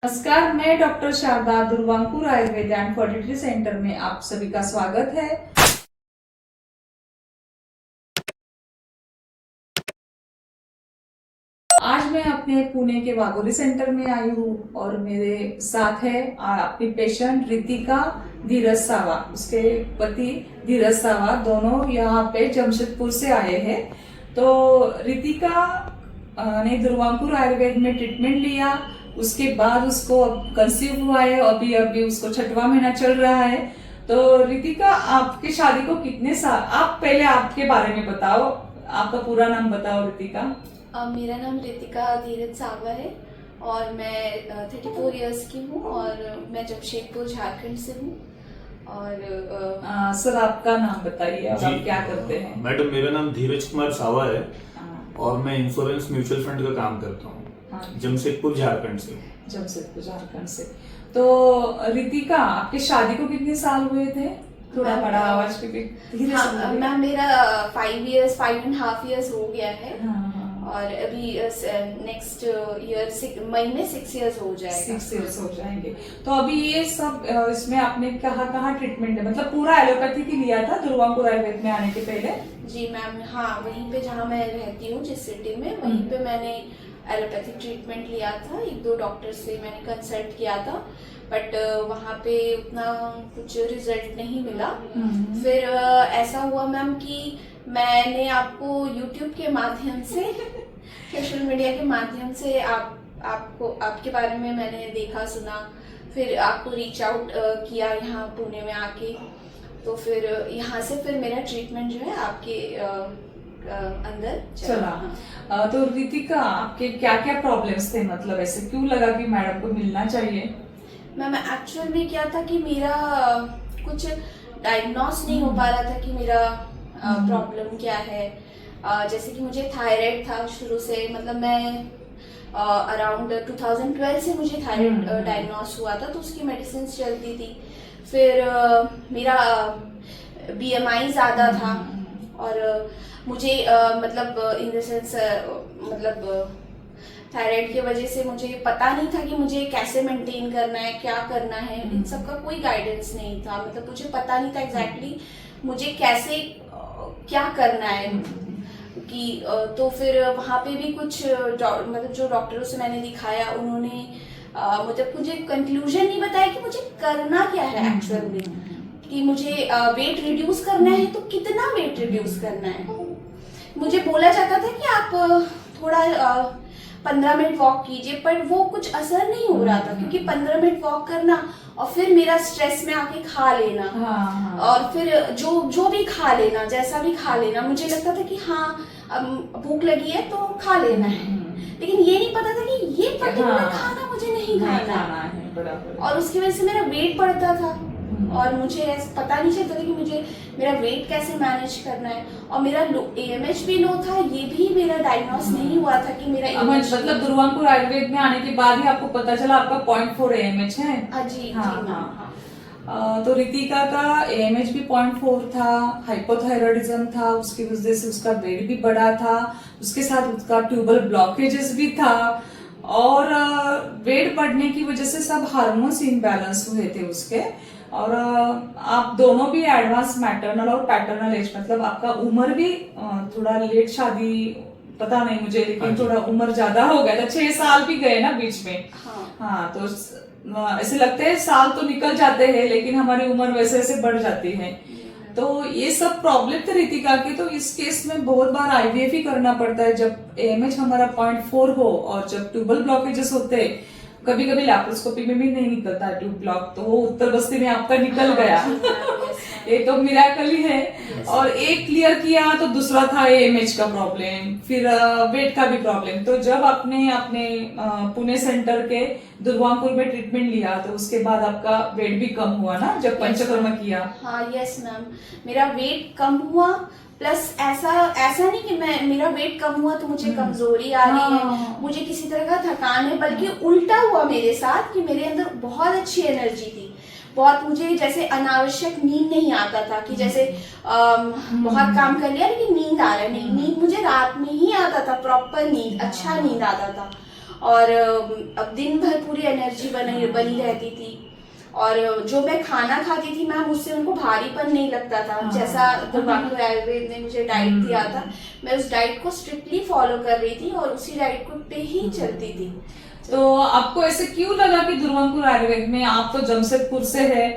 नमस्कार, मैं doctor Sharda Durvankur Ayurved and fertility centre में आप सभी का स्वागत है। आज मैं अपने पुणे के वाघोली सेंटर में आई हूँ और मेरे साथ है अपनी पेशेंट रितिका धीरज सावा, उसके पति धीरज सावा, दोनों यहाँ पे जमशेदपुर से आए हैं। तो रितिका ने दुर्वांकुर आयुर्वेद में ट्रीटमेंट लिया, उसके बाद उसको कंसीव हुआ है, अभी अभी उसको 6वां महीना चल रहा है। तो रितिका, आपकी शादी को कितने साल, आप पहले आपके बारे में बताओ, आपका पूरा नाम बताओ रितिका। मेरा नाम रितिका धीरज सावा है और मैं 34 इयर्स की हूँ और मैं जमशेदपुर झारखंड से हूँ। और सर, आपका नाम बताइए और आप क्या करते हैं। मैडम, मेरा नाम धीरज कुमार सावा है और मैं इंश्योरेंस म्यूचुअल फंड का काम करता हूँ जमशेदपुर झारखंड से। जमशेदपुर झारखंड से। तो रितिका, आपकी शादी को कितने साल हुए थे? थोड़ा बड़ा आवाज पे भी धीरे से बोलिए। मैम मेरा 5.5 years हो गया है। और अभी नेक्स्ट ईयर मई में 6 years हो जाएगा। 6 years हो जाएंगे। तो अभी ये सब इसमें आपने कहाँ ट्रीटमेंट है, मतलब पूरा एलोपैथी की लिया था दुर्वांकुर आयुर्वेद में आने के पहले? जी मैम, हाँ, वहीं पे जहाँ मैं रहती हूँ, जिस सिटी में, वहीं पे मैंने एलोपैथिक ट्रीटमेंट लिया था। 1-2 डॉक्टर से मैंने कंसल्ट किया था, बट वहाँ पे उतना कुछ रिजल्ट नहीं मिला। फिर ऐसा हुआ मैम कि मैंने आपको YouTube के माध्यम से, सोशल मीडिया के माध्यम से आपके बारे में मैंने देखा सुना, फिर आपको रीच आउट किया यहाँ पुणे में आके। तो फिर यहाँ से फिर मेरा ट्रीटमेंट जो है आपके अंदर चला। तो रितिका, आपके क्या क्या प्रॉब्लम्स थे, मतलब ऐसे क्यों लगा कि मैडम को मिलना चाहिए? मैम एक्चुअल में क्या था कि मेरा कुछ डायग्नोस नहीं हो पा रहा था कि मेरा प्रॉब्लम क्या है। जैसे कि मुझे थायराइड था शुरू से, मतलब मैं अराउंड 2012 से मुझे थायराइड डायग्नोस हुआ था, तो उसकी मेडिसिन चलती थी। फिर मेरा BMI ज्यादा था और मुझे मतलब इन द सेंस मतलब थायराइड की वजह से मुझे पता नहीं था कि मुझे कैसे मेंटेन करना है, क्या करना है, इन सब का कोई गाइडेंस नहीं था। मतलब मुझे पता नहीं था एग्जैक्टली मुझे कैसे क्या करना है कि तो फिर वहाँ पे भी कुछ मतलब जो डॉक्टरों से मैंने दिखाया, उन्होंने मतलब मुझे कंक्लूजन नहीं बताया कि मुझे करना क्या है एक्चुअल में, कि मुझे वेट रिड्यूस करना है तो कितना वेट रिड्यूस करना है। मुझे बोला जाता था कि आप थोड़ा 15 मिनट वॉक कीजिए, पर वो कुछ असर नहीं हो रहा था, क्योंकि 15 मिनट वॉक करना और फिर मेरा स्ट्रेस में आके खा लेना, और फिर जो भी खा लेना, जैसा भी खा लेना, मुझे लगता था कि हाँ अब भूख लगी है तो खा लेना है, लेकिन ये नहीं पता था कि ये पर्टिकुलर खाना मुझे नहीं खाना है। और उसकी वजह से मेरा वेट बढ़ता था और मुझे पता नहीं चलता था कि मुझे मेरा वेट कैसे मैनेज करना है। और मेरा AMH भी लो था, ये भी मेरा डायग्नोस नहीं हुआ था कि मेरा AMH, मतलब दुर्वांकुर आयुर्वेद में आने के बाद ही आपको पता चला आपका 0.4 AMH है? जी तो रितिका का AMH भी 0.4 था, हाइपोथायरॉयडिज्म था, उसकी वजह से उसका वेट भी बढ़ा था, उसके साथ उसका ट्यूबल ब्लॉकेजेस भी था, और वेट बढ़ने की वजह से सब हार्मोन्स इनबैलेंस हुए थे उसके। और आप दोनों भी एडवांस मैटरनल और पैटर्नल एज, मतलब आपका उम्र भी थोड़ा लेट शादी, पता नहीं मुझे, लेकिन थोड़ा उम्र ज्यादा हो गया था, 6 साल भी गए ना बीच में। हाँ, तो ऐसे लगते हैं साल तो निकल जाते हैं, लेकिन हमारी उम्र वैसे वैसे बढ़ जाती है। तो ये सब प्रॉब्लम थे रितिका की। तो इस केस में बहुत बार IVF ही करना पड़ता है जब AMH हमारा 0.4 हो, और जब ट्यूबल ब्लॉकेजेस होते हैं, कभी कभी लैप्रोस्कोपी में भी नहीं निकलता है ट्यूब ब्लॉक, तो वो उत्तर बस्ती में आपका निकल गया। ये तो मिरेकल ही है। और एक क्लियर किया तो दूसरा था AMH का प्रॉब्लम, फिर वेट का भी प्रॉब्लम। तो जब आपने अपने पुणे सेंटर के दुर्वांकुर में ट्रीटमेंट लिया, तो उसके बाद आपका वेट भी कम हुआ ना, जब पंचकर्मा किया? हाँ, यस मैम, मेरा वेट कम हुआ, प्लस ऐसा नहीं कि मेरा वेट कम हुआ तो मुझे कमजोरी आ रही है, मुझे किसी तरह का थकान है, बल्कि उल्टा हुआ मेरे साथ कि मेरे अंदर बहुत अच्छी एनर्जी थी, बहुत, मुझे जैसे अनावश्यक नींद नहीं आता था कि जैसे बहुत काम कर लिया लेकिन नींद आ रहा है, नहीं, नींद मुझे रात में ही आता था, प्रॉपर नींद, अच्छा नींद आता था। और अब दिन भर पूरी एनर्जी बनी रहती थी। और जो मैं खाना खाती थी मैम, उससे उनको भारीपन नहीं लगता था। जैसा दुर्वांकुर आयुर्वेद ने मुझे डाइट दिया था, मैं उस डाइट को स्ट्रिक्टली फॉलो कर रही थी और उसी डाइट को पे ही चलती थी। तो आपको ऐसे क्यों लगा कि दुर्वांकुर आयुर्वेद में, आप तो जमशेदपुर से है,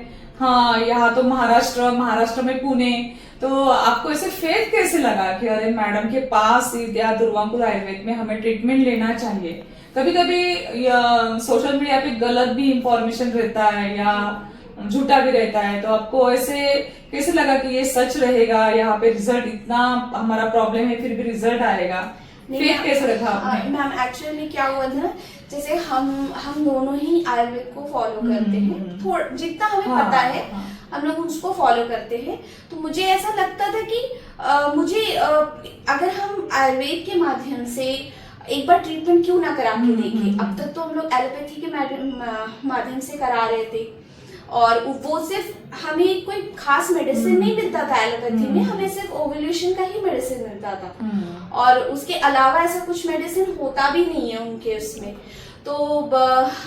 हाँ यहाँ तो महाराष्ट्र में पुणे, तो आपको ऐसे फेथ कैसे लगा कि अरे मैडम के पास या दुर्वांकुर आयुर्वेद में हमें ट्रीटमेंट लेना चाहिए? कभी कभी सोशल मीडिया पे गलत भी इंफॉर्मेशन रहता है या झूठा भी रहता है, तो आपको ऐसे कैसे लगा कि ये सच रहेगा, यहाँ पे रिजल्ट, इतना हमारा प्रॉब्लम है फिर भी रिजल्ट आएगा? फेथ कैसे रखा आपने? मैम एक्चुअली में क्या हुआ था ना, जैसे हम दोनों ही आयुर्वेद को फॉलो करते हैं, थोड़ा जितना हमें पता है हम लोग उसको फॉलो करते हैं। तो मुझे ऐसा लगता था कि अगर हम आयुर्वेद के माध्यम से एक बार ट्रीटमेंट क्यों ना करा के देखें। अब तक तो हम लोग एलोपैथी के माध्यम से करा रहे थे, और वो सिर्फ हमें कोई खास मेडिसिन नहीं मिलता था एलोपैथी में, हमें सिर्फ ओवुलेशन का ही मेडिसिन मिलता था, और उसके अलावा ऐसा कुछ मेडिसिन होता भी नहीं है उनके उसमें। तो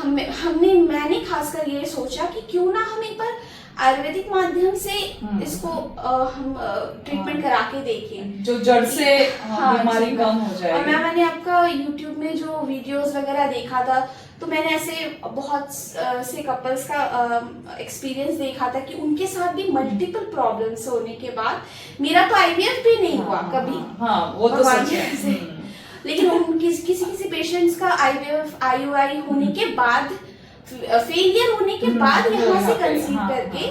मैंने खासकर ये सोचा कि क्यों ना हम एक बार आयुर्वेदिक माध्यम से इसको हम ट्रीटमेंट करा के देखें, जो जड़ से बीमारी कम हो जाए। और मैंने आपका YouTube में जो वीडियोस वगैरह देखा था, तो मैंने ऐसे बहुत से कपल्स का एक्सपीरियंस देखा था कि उनके साथ भी मल्टीपल प्रॉब्लम्स होने के बाद, मेरा तो IVF भी नहीं हुआ कभी, वो तो सच है, लेकिन किसी पेशेंट्स का IVF IUI होने के बाद, फेलियर होने के बाद यहाँ से कंसीव करके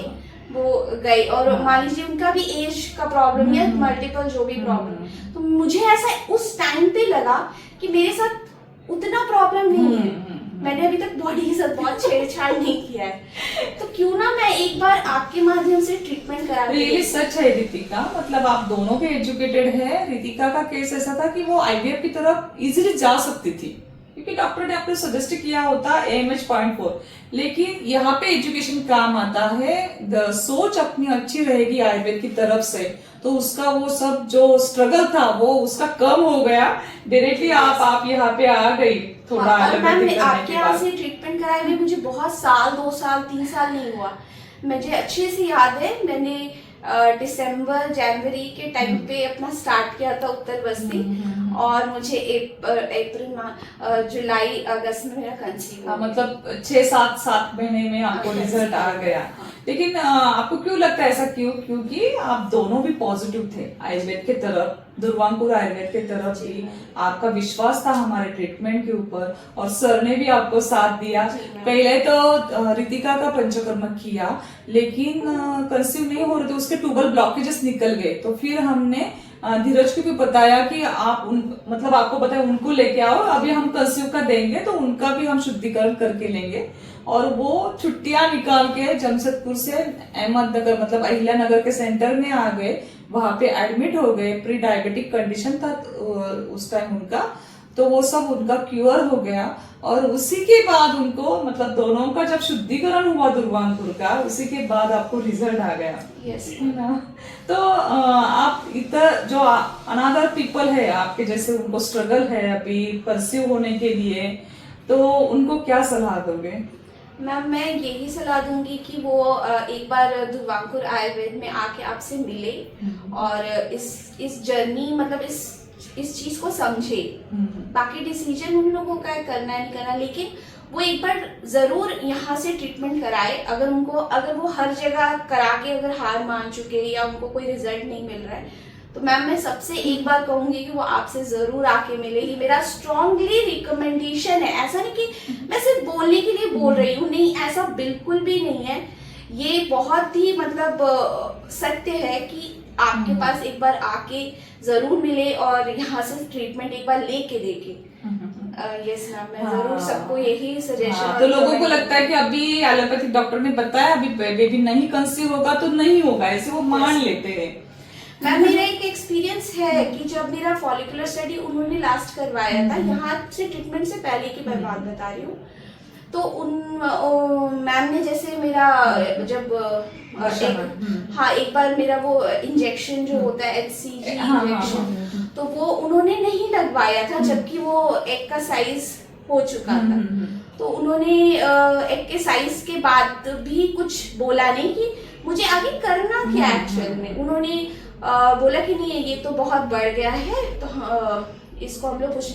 वो गए, और मान लीजिए उनका भी एज का प्रॉब्लम या मल्टीपल जो भी प्रॉब्लम, तो मुझे ऐसा उस टाइम पे लगा कि मेरे साथ उतना प्रॉब्लम नहीं है, मैंने अभी तक बॉडी के साथ बहुत छेड़छाड़ नहीं किया है, तो क्यों ना मैं एक बार आपके माध्यम से ट्रीटमेंट करा। ये सच है रितिका, मतलब आप दोनों के एजुकेटेड है। रितिका का केस ऐसा था कि वो IVF की तरफ इजीली जा सकती थी, क्योंकि डॉक्टर ने आपको सजेस्ट किया होता AMH 0.4, लेकिन यहाँ पे एजुकेशन काम आता है, सोच अपनी अच्छी रहेगी आयुर्वेद की तरफ से, तो उसका वो सब जो स्ट्रगल था वो उसका कम हो गया, डायरेक्टली आप यहाँ पे आ गई थोड़ा। आपके यहाँ से ट्रीटमेंट कराए हुए मुझे बहुत साल, 2 साल 3 साल नहीं हुआ। मुझे अच्छे से याद है, मैंने दिसंबर जनवरी के टाइम पे अपना स्टार्ट किया था उत्तर बस्ती, और मुझे अप्रैल जुलाई अगस्त में मेरा कंसीव हुआ। मतलब 6-7 महीने में आपको रिजल्ट आ गया। लेकिन आपको क्यों लगता है ऐसा? क्योंकि आप दोनों भी पॉजिटिव थे आयुर्वेद के तरफ, दुर्वांकुर आयुर्वेद के तरफ भी आपका विश्वास था हमारे ट्रीटमेंट के ऊपर, और सर ने भी आपको साथ दिया। पहले तो रितिका का पंचकर्म किया, लेकिन कंसीव नहीं हो रहे थे, उसके ट्यूबल ब्लॉकेजेस निकल गए, तो फिर हमने धीरज को भी बताया कि आप मतलब आपको बताया उनको लेके आओ, अभी हम कंसीव का देंगे तो उनका भी हम शुद्धिकरण करके लेंगे, और वो छुट्टियां निकाल के जमशेदपुर से अहमदनगर, मतलब अहिल्या नगर के सेंटर में आ गए, वहां पे एडमिट हो गए। प्री डायबिटिक कंडीशन था उस टाइम उनका, तो वो सब उनका क्योर हो गया, और उसी के बाद उनको, मतलब दोनों का जब शुद्धिकरण हुआ दुर्वांकुर का, उसी के बाद आपको रिजल्ट आ गया। यस ना, तो आप इधर जो अनादर पीपल है आपके जैसे, उनको स्ट्रगल है अभी कंसीव होने के लिए, तो उनको क्या सलाह दोगे? मैम मैं यही सलाह दूंगी कि वो एक बार दुर्वांकुर आयुर्वेद में आके आपसे मिले, और इस जर्नी, मतलब इस चीज को समझे। बाकी डिसीजन उन लोगों का है, करना है नहीं करना, लेकिन वो एक बार जरूर यहाँ से ट्रीटमेंट कराए। अगर वो हर जगह करा के अगर हार मान चुके हैं या उनको कोई रिजल्ट नहीं मिल रहा है, तो मैम मैं सबसे एक बार कहूंगी कि वो आपसे जरूर आके मिले। ये मेरा स्ट्रांगली रिकमेंडेशन है, ऐसा नहीं कि मैं सिर्फ बोलने के लिए बोल रही हूँ, नहीं, ऐसा बिल्कुल भी नहीं है। ये बहुत ही मतलब सत्य है कि आपके पास एक बार आके जरूर मिले और यहाँ से ट्रीटमेंट एक बार लेके देखे। यस मैम, मैं जरूर सबको यही सजेशन। तो लोगों को लगता है कि अभी एलोपैथिक डॉक्टर ने बताया अभी बेबी नहीं कंसीव होगा तो नहीं होगा, ऐसे वो मान लेते हैं। मैम मेरा एक एक्सपीरियंस है कि जब मेरा फॉलिकुलर स्टडी उन्होंने लास्ट करवाया था, यहाँ से ट्रीटमेंट से पहले की मैं बात बता रही हूँ, तो मैम ने जैसे मेरा जब एक बार मेरा वो इंजेक्शन जो होता है HCG इंजेक्शन, तो वो उन्होंने नहीं लगवाया था, जबकि वो एग का साइज हो चुका था। तो उन्होंने एक्सरसाइज के बाद भी कुछ बोला नहीं कि मुझे आगे करना क्या एक्चुअल में। उन्होंने बोला कि नहीं ये तो बहुत बढ़ गया है, तो इसको हम लोग कुछ,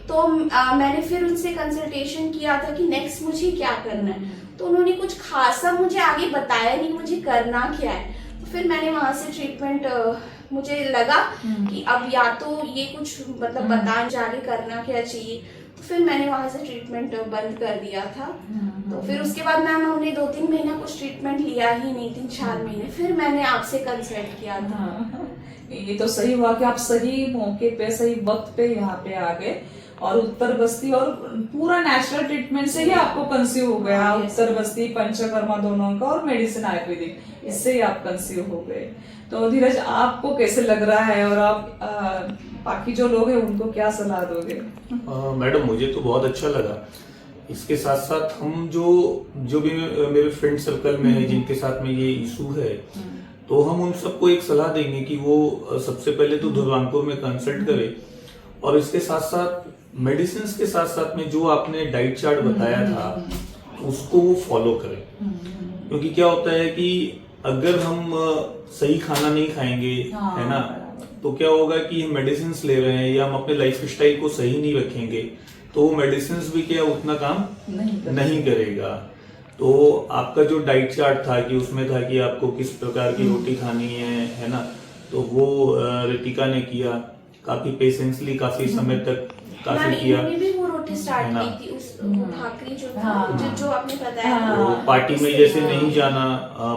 तो मैंने फिर उनसे कंसल्टेशन किया था कि नेक्स्ट मुझे क्या करना है। तो उन्होंने कुछ खासा मुझे आगे बताया नहीं मुझे करना क्या है। तो फिर मैंने वहां से ट्रीटमेंट, मुझे लगा कि अब या तो ये कुछ मतलब बता आगे करना क्या चाहिए, तो फिर मैंने वहां से ट्रीटमेंट बंद कर दिया था। तो फिर उसके बाद मैम हमने 2-3 महीना कुछ ट्रीटमेंट लिया ही नहीं, 3-4 महीने, फिर मैंने आपसे कंसल्ट किया था। ये तो सही हुआ कि आप सही मौके पे सही वक्त पे यहाँ पे आ गए, और उत्तर बस्ती और पूरा नेचुरल ट्रीटमेंट से ही आपको कंसीव हो गया। उत्तर बस्ती पंचकर्मा दोनों का और मेडिसिन आयुर्वेदिक, इससे ही आप कंसीव हो गए। तो धीरज आपको कैसे लग रहा है, और आप बाकी जो लोग हैं उनको क्या सलाह दोगे? मैडम मुझे तो बहुत अच्छा लगा। इसके साथ साथ हम जो भी मेरे फ्रेंड सर्कल में है जिनके साथ में ये इशू है, तो हम उन सबको एक सलाह देंगे कि वो सबसे पहले तो दुर्गापुर में कंसल्ट करें, और इसके साथ साथ मेडिसिन के साथ साथ में जो आपने डाइट चार्ट बताया था उसको वो फॉलो करें। क्योंकि क्या होता है कि अगर हम सही खाना नहीं खाएंगे, है ना, तो क्या होगा कि हम मेडिसिन ले रहे हैं या हम अपने लाइफ स्टाइल को सही नहीं रखेंगे, तो मेडिसिन भी क्या उतना काम नहीं करेगा। तो आपका जो डाइट चार्ट था कि उसमें था कि आपको किस प्रकार की रोटी खानी है ना, तो वो रितिका ने किया काफी पेशेंसली, काफी समय तक काफी किया। भी वो रोटी स्टार्ट की थी, उस भाकरी जो था, जो आपने बताया। तो पार्टी में जैसे नहीं जाना,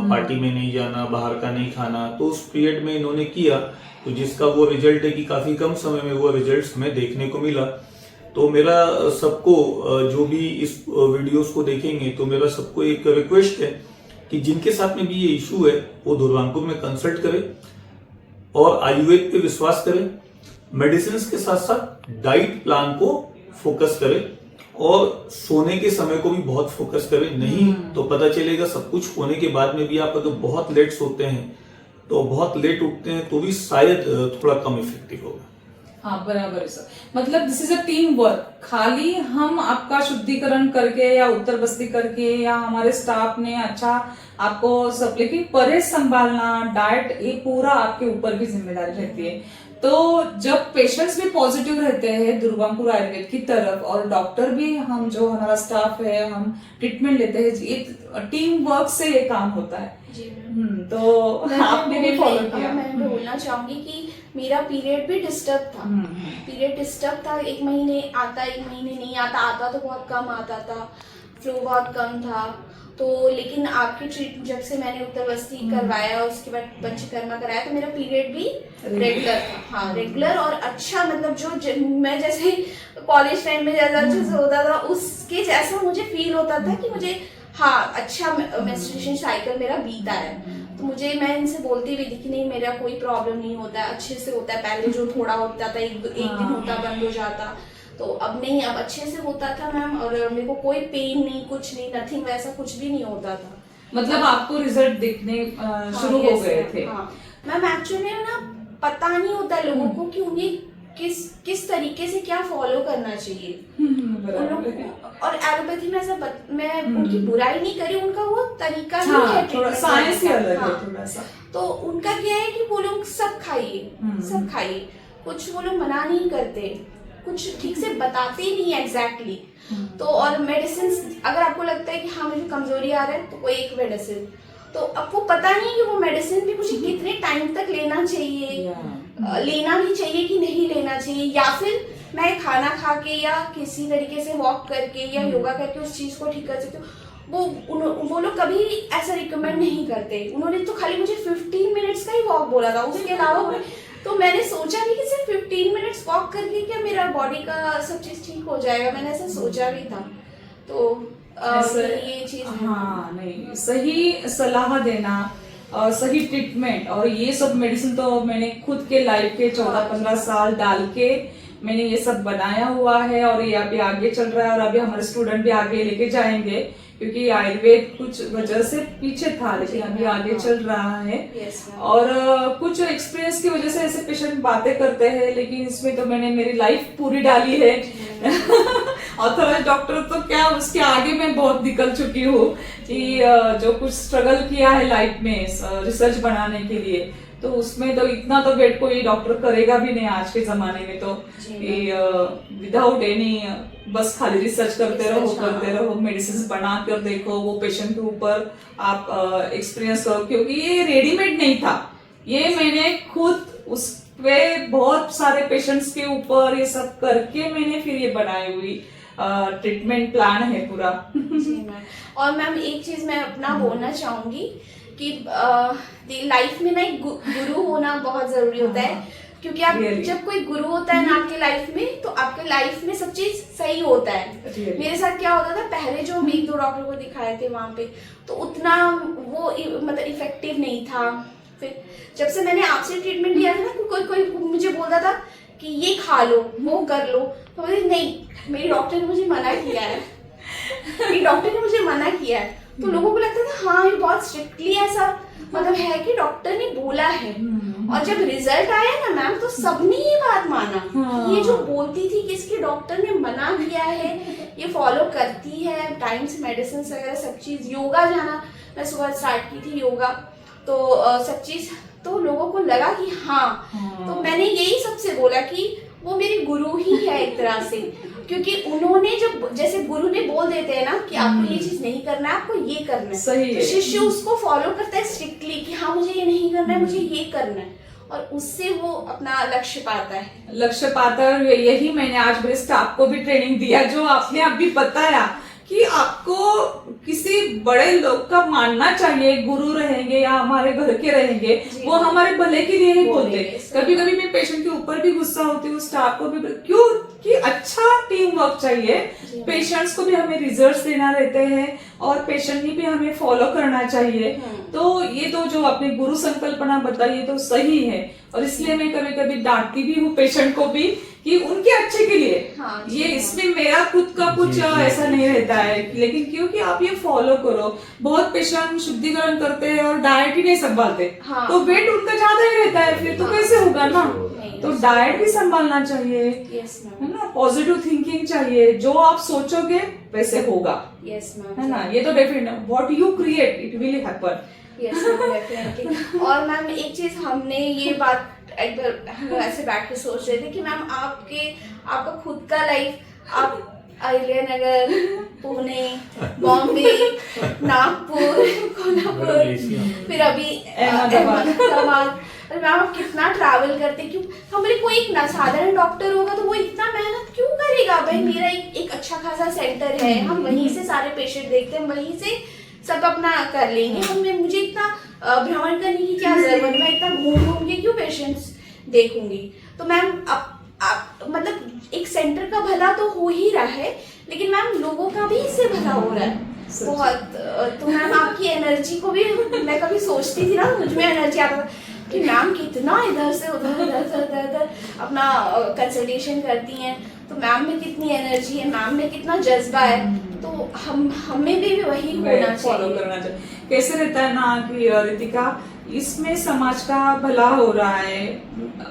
पार्टी में नहीं जाना, बाहर का नहीं खाना, तो उस पीरियड में इन्होंने किया, तो जिसका वो रिजल्ट है कि काफी कम समय में वो रिजल्ट हमें देखने को मिला। तो मेरा सबको जो भी इस वीडियोस को देखेंगे, तो मेरा सबको एक रिक्वेस्ट है कि जिनके साथ में भी ये इशू है वो दुर्गापुर में कंसल्ट करें और आयुर्वेद पे विश्वास करें, मेडिसिन के साथ साथ डाइट प्लान को फोकस करें, और सोने के समय को भी बहुत फोकस करें। नहीं तो पता चलेगा सब कुछ होने के बाद में भी आप अगर बहुत लेट सोते हैं, तो बहुत लेट उठते हैं, तो भी शायद थोड़ा कम इफेक्टिव होगा। हाँ बराबर है सर, मतलब this is a team work. खाली हम आपका शुद्धिकरण करके या उत्तर बस्ती करके या हमारे स्टाफ ने अच्छा आपको सब, लेकिन परहेज संभालना, डाइट, ये पूरा आपके ऊपर की जिम्मेदारी रहती है। तो जब पेशेंट्स भी पॉजिटिव रहते हैं दुर्गापुर आयुर्वेद की तरफ, और डॉक्टर भी, हम जो हमारा स्टाफ है, हम ट्रीटमेंट लेते हैं, एक टीम वर्क से ये काम होता है। तो आपने भी फॉलो किया। मैं बोलना चाहूंगी कि मेरा पीरियड भी डिस्टर्ब था। पीरियड डिस्टर्ब था, 1 महीने आता, 1 महीने नहीं आता, आता तो बहुत कम आता था, फ्लो बहुत कम था। तो लेकिन आपकी ट्रीटमेंट जब से मैंने उत्तर बस्ती करवाया और उसके बाद पंचकर्मा कराया, तो मेरा पीरियड भी रेगुलर था। हाँ रेगुलर और अच्छा, मतलब जो मैं जैसे कॉलेज टाइम में जैसा अच्छे से होता था उसके जैसा मुझे फील होता था कि मुझे हाँ अच्छा मेंस्ट्रुएशन साइकिल मेरा बीता है। तो मुझे, मैं इनसे बोलती भी थी कि नहीं मेरा कोई प्रॉब्लम नहीं होता है, अच्छे से होता है। पहले जो थोड़ा होता था, एक दिन होता, बंद हो जाता, तो अब नहीं, अब अच्छे से होता था मैम, और मेरे को कोई पेन नहीं, कुछ नहीं, नथिंग, वैसा कुछ भी नहीं होता था। मतलब आपको रिजल्ट दिखने शुरू हो गए थे। मैम एक्चुअली ना पता नहीं होता लोगों को कि उन्हें किस तरीके से क्या फॉलो करना चाहिए। और एलोपैथी में ऐसा मैं उनकी बुराई नहीं करी, उनका वो तरीका नहीं है, थोड़ा साइंस ही अलग है थोड़ा सा। तो उनका क्या है कि वो लोग सब खाइए, कुछ वो लोग मना नहीं करते, कुछ ठीक से बताते ही नहीं एग्जैक्टली। तो और मेडिसिन, अगर आपको लगता है कि हाँ मुझे कमजोरी आ रहा है, तो कोई एक मेडिसिन, तो आपको पता नहीं कि वो मेडिसिन भी मुझे कितने टाइम तक लेना चाहिए, लेना भी चाहिए कि नहीं लेना चाहिए, या फिर मैं खाना खा के या किसी तरीके से वॉक करके या योगा करके उस चीज को ठीक कर सकती हूँ। वो लोग कभी ऐसा रिकमेंड नहीं करते। उन्होंने तो खाली मुझे 15 मिनट्स का ही वॉक बोला था, उसके अलावा तो मैंने सोचा नहीं कि सिर्फ 15 मिनट्स वॉक करके क्या मेरा बॉडी का सब चीज ठीक हो जाएगा, मैंने ऐसा सोचा भी था। तो ये चीज, हाँ नहीं, सही सलाह देना और सही ट्रीटमेंट, और ये सब मेडिसिन तो मैंने खुद के लाइफ के 14-15 साल डाल के मैंने ये सब बनाया हुआ है, और ये अभी आगे चल रहा है, और अभी हमारे स्टूडेंट भी आगे लेके जाएंगे, क्योंकि आयुर्वेद कुछ वजह से पीछे था, लेकिन अभी आगे चल रहा है। Yes ma'am. और कुछ एक्सपीरियंस की वजह से ऐसे पेशेंट बातें करते हैं, लेकिन इसमें तो मैंने मेरी लाइफ पूरी डाली है। ऑथराइज डॉक्टर तो क्या, उसके आगे मैं बहुत निकल चुकी हूँ कि जो कुछ स्ट्रगल किया है लाइफ में रिसर्च बनाने के लिए, तो उसमें तो इतना तो वेट कोई डॉक्टर करेगा भी नहीं आज के जमाने में, तो विदाउट एनी बस खाली रिसर्च करते रहो, मेडिसिन बना कर देखो, वो पेशेंट के ऊपर आप एक्सपीरियंस करो, क्योंकि ये रेडीमेड नहीं था, ये मैंने खुद उस पे बहुत सारे पेशेंट्स के ऊपर ये सब करके मैंने फिर ये बनाई हुई ट्रीटमेंट प्लान है पूरा। जी मैम। और मैम एक चीज मैं अपना बोलना चाहूंगी कि लाइफ में ना एक गुरु होना बहुत जरूरी होता है, क्योंकि आप जब कोई गुरु होता है ना आपके लाइफ में, तो आपके लाइफ में सब चीज सही होता है। मेरे साथ क्या होता था, पहले जो हम 1-2 डॉक्टर को दिखाए थे वहां पे, तो उतना वो मतलब इफेक्टिव नहीं था। फिर जब से मैंने आपसे ट्रीटमेंट लिया था ना, कोई मुझे बोलता था कि ये खा लो, वो कर लो, तो बोले नहीं, मेरी डॉक्टर ने मुझे मना किया है, मेरी डॉक्टर ने मुझे मना किया है। तो लोगों को लगता था हाँ ये बहुत स्ट्रिक्टली ऐसा मतलब है कि डॉक्टर ने बोला है। और जब रिजल्ट आया ना मैम, तो सबने ये बात माना, ये जो बोलती थी कि इसके डॉक्टर ने मना किया है, ये फॉलो करती है टाइम से मेडिसिन वगैरह सब चीज, योगा जाना मैं सुबह स्टार्ट की थी योगा, तो सब चीज, तो लोगों को लगा कि हाँ। तो मैंने यही सबसे बोला कि वो मेरी गुरु ही है एक तरह से, क्योंकि उन्होंने जब जैसे गुरु ने बोल देते हैं ना कि आपको ये चीज नहीं करना है, आपको ये करना है, सही तो शिष्य उसको फॉलो करता है स्ट्रिक्टली कि हाँ मुझे ये नहीं करना है, मुझे ये करना है, और उससे वो अपना लक्ष्य पाता है। और यही मैंने आज मेरे स्टाफ को भी ट्रेनिंग दिया, जो आपने अभी बताया कि आपको किसी बड़े लोग का मानना चाहिए, गुरु रहेंगे या हमारे घर के रहेंगे, वो हमारे भले के लिए ही बोलते। कभी कभी मैं पेशेंट के ऊपर भी गुस्सा होती हूँ, स्टाफ को भी, क्यों कि अच्छा टीम वर्क चाहिए, पेशेंट्स को भी हमें रिजल्ट्स देना रहते हैं और पेशेंट ने भी हमें फॉलो करना चाहिए। तो ये तो जो आपने गुरु संकल्पना बताई तो सही है, और इसलिए मैं कभी कभी डांटती भी हूँ पेशेंट को भी कि उनके अच्छे के लिए। ये इसमें मेरा खुद का कुछ ऐसा नहीं रहता है, लेकिन क्योंकि आप ये फॉलो करो। बहुत पेशेंट शुद्धिकरण करते हैं और डाइट ही नहीं संभालते, तो वेट उनका ज्यादा ही रहता है, फिर तो कैसे होगा ना। तो डाइट भी संभालना चाहिए, है ना, पॉजिटिव थिंकिंग चाहिए, जो आप सोचोगे वैसे होगा, है ना। ये तो definite, what you create it will happen. Yes ma'am, definitely. और मैम एक चीज हमने ये बात एक बार हम ऐसे बैठ के सोच रहे थे कि मैम आपका खुद का लाइफ, आप अहिल्या नगर, पुणे, बॉम्बे, नागपुर, कोल्हापुर, फिर अभी अहमदाबाद, मैम आप कितना ट्रैवल करते, क्यों हमारे कोई एक साधारण डॉक्टर होगा तो वो इतना मेहनत क्यों करेगा। भाई मेरा एक अच्छा खासा सेंटर है, हम वहीं से सारे पेशेंट देखते हैं, वहीं से सब अपना कर लेंगे, मुझे इतना भ्रमण करने की क्या जरूरत, मैं इतना घूम के क्यों पेशेंट्स देखूंगी। तो मैम आप मतलब एक सेंटर का भला तो हो ही रहा है, लेकिन मैम लोगों का भी इससे भला हो रहा है बहुत। तो मैम आपकी एनर्जी को भी मैं कभी सोचती थी ना, मुझ में एनर्जी आता था कि मैम कितना इधर से उधर अपना कंसल्टेशन करती हैं, तो मैम में कितनी एनर्जी है, मैम में कितना जज्बा है, तो हमें भी वही होना फॉलो करना चाहिए। कैसे रहता है ना कि रितिका, इसमें समाज का भला हो रहा है,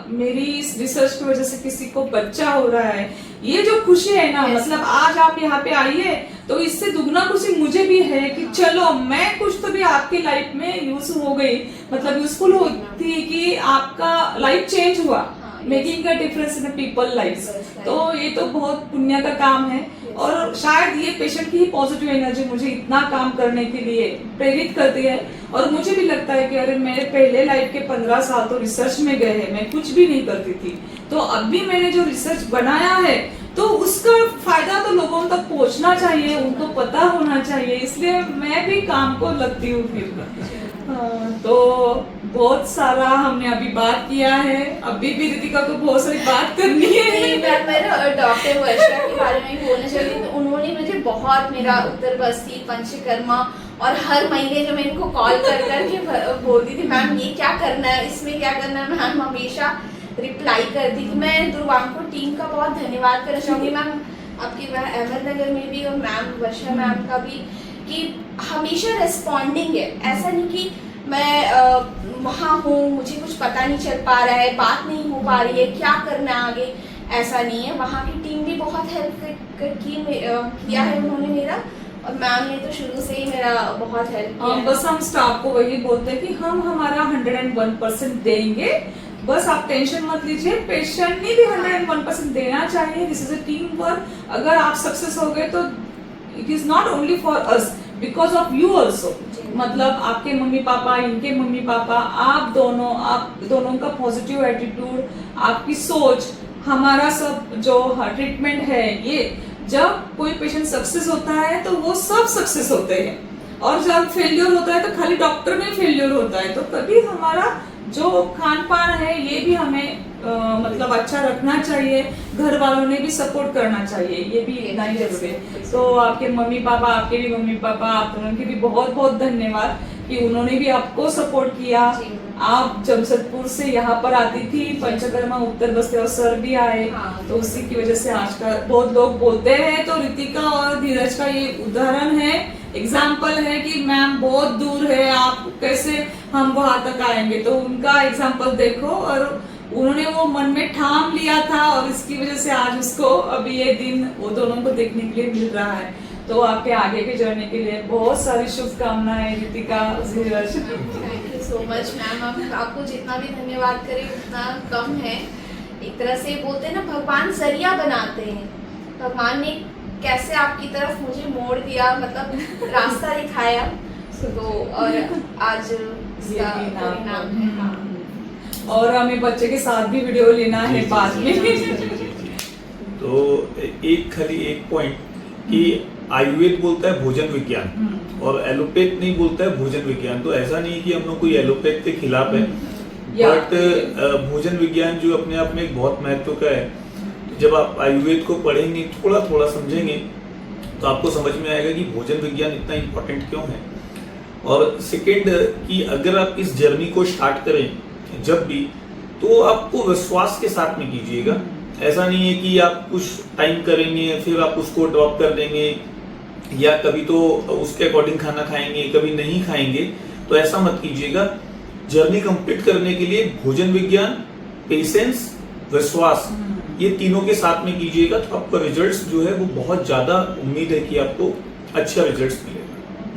मेरी इस रिसर्च की वजह से किसी को बच्चा हो रहा है, ये जो खुशी है ना, मतलब आज आप यहाँ पे आइए तो इससे दुगना खुशी मुझे भी है कि चलो मैं कुछ तो भी आपकी लाइफ में यूज हो गई, मतलब यूजफुल होती कि आपका लाइफ चेंज हुआ, making a difference in people life. तो ये तो बहुत पुण्य का काम है, और शायद ये पेशेंट की ही पॉजिटिव एनर्जी मुझे इतना काम करने के लिए प्रेरित करती है। और मुझे भी लगता है कि अरे मेरे पहले लाइफ के 15 साल तो रिसर्च में गए हैं, मैं कुछ भी नहीं करती थी, तो अब भी मैंने जो रिसर्च बनाया है तो उसका फायदा तो लोगों तक पहुंचना चाहिए, उनको पता होना चाहिए, इसलिए मैं भी काम को लगती हूँ फिर। तो बहुत सारा हमने अभी बात किया है, अभी भी रितिका को बहुत सारी बात करनी है। मैं डॉक्टर वर्षा के बारे में बोलना चाहती हूँ, उन्होंने मुझे बहुत मेरा उत्तर बस्ती, पंचकर्मा, और हर महीने जो मैं इनको कॉल कर करके बोलती थी मैम ये क्या करना है, इसमें क्या करना है, मैम हमेशा रिप्लाई करती थी। मैं दुर्वांकुर टीम का बहुत धन्यवाद करना चाहूंगी मैम, आपकी अहमदनगर में भी, और मैम वर्षा मैम का भी, कि हमेशा रेस्पॉन्डिंग है, ऐसा नहीं कि मैं वहाँ हूँ, मुझे कुछ पता नहीं चल पा रहा है, बात नहीं हो पा रही है, क्या करना है आगे, ऐसा नहीं है। वहाँ की टीम भी बहुत हेल्प किया है उन्होंने मेरा, और मैम ने तो शुरू से ही मेरा बहुत हेल्प किया है। बस हम स्टाफ को वही बोलते हैं कि हम हमारा 101% देंगे, बस आप टेंशन मत लीजिए। पेशेंट ने भी 101% देना चाहिए। This is a team work. अगर आप सक्सेस हो गए तो it is not only for us, because of you also. मतलब आपके मम्मी पापा, इनके मम्मी पापा, आप दोनों का पॉजिटिव एटीट्यूड, आपकी सोच, हमारा सब जो ट्रीटमेंट है, ये जब कोई पेशेंट सक्सेस होता है तो वो सब सक्सेस होते हैं, और जब फेल्योर होता है तो खाली डॉक्टर में फेल्योर होता है। तो कभी हमारा जो खान पान है ये भी हमें मतलब अच्छा रखना चाहिए, घर वालों ने भी सपोर्ट करना चाहिए, ये भी इतना ही जरूरी है। तो आपके मम्मी पापा, आपके भी मम्मी पापा, आप दोनों के भी बहुत बहुत धन्यवाद कि उन्होंने भी आपको सपोर्ट किया। आप जमशेदपुर से यहाँ पर आती थी, पंचकर्मा उत्तर बस्ती, और सर भी आए, तो उसी की वजह से आज का बहुत लोग बोलते हैं। तो रितिका और धीरज का ये उदाहरण है, एग्जाम्पल है कि मैम बहुत दूर है, आप कैसे हम वहां तक आएंगे। तो उनका एग्जाम्पल देखो, और उन्होंने वो मन में ठाम लिया था, और इसकी वजह से आज उसको अभी ये दिन वो दोनों को देखने के लिए मिल रहा है। तो आपके आगे के जर्नी के लिए बहुत सारी शुभकामनाएं Ritika, Dheeraj. Thank you so much ma'am. आपको जितना भी धन्यवाद करें उतना कम है। एक तरह से बोलते हैं ना, भगवान जरिया बनाते हैं। भगवान ने कैसे आपकी तरफ मुझे मोड़ दिया, मतलब रास्ता दिखाया, तो और आज इसका परिणाम है। हाँ। और हमें बच्चे के साथ भी वीडियो लेना है बाद में। तो एक पॉइंट कि आयुर्वेद बोलता है भोजन विज्ञान, और एलोपैथ नहीं बोलता है भोजन विज्ञान। तो ऐसा नहीं कि हम लोग कोई एलोपैथ के खिलाफ है, बट भोजन विज्ञान जो अपने आप में एक बहुत महत्व का है। जब आप आयुर्वेद को पढ़ेंगे, थोड़ा थोड़ा समझेंगे, तो आपको समझ में आएगा कि भोजन विज्ञान इतना इम्पोर्टेंट क्यों है। और सेकेंड कि अगर आप इस जर्नी को स्टार्ट करें जब भी, तो आपको विश्वास के साथ में कीजिएगा। ऐसा नहीं है कि आप कुछ टाइम करेंगे फिर आप उसको ड्रॉप कर देंगे, या कभी तो उसके अकॉर्डिंग खाना खाएंगे, कभी नहीं खाएंगे। तो ऐसा मत कीजिएगा। जर्नी कंप्लीट करने के लिए भोजन विज्ञान, पेशेंस, विश्वास, ये तीनों के साथ में कीजिएगा, तो आपका रिजल्ट्स जो है वो बहुत ज्यादा, उम्मीद है कि आपको अच्छा रिजल्ट्स मिले।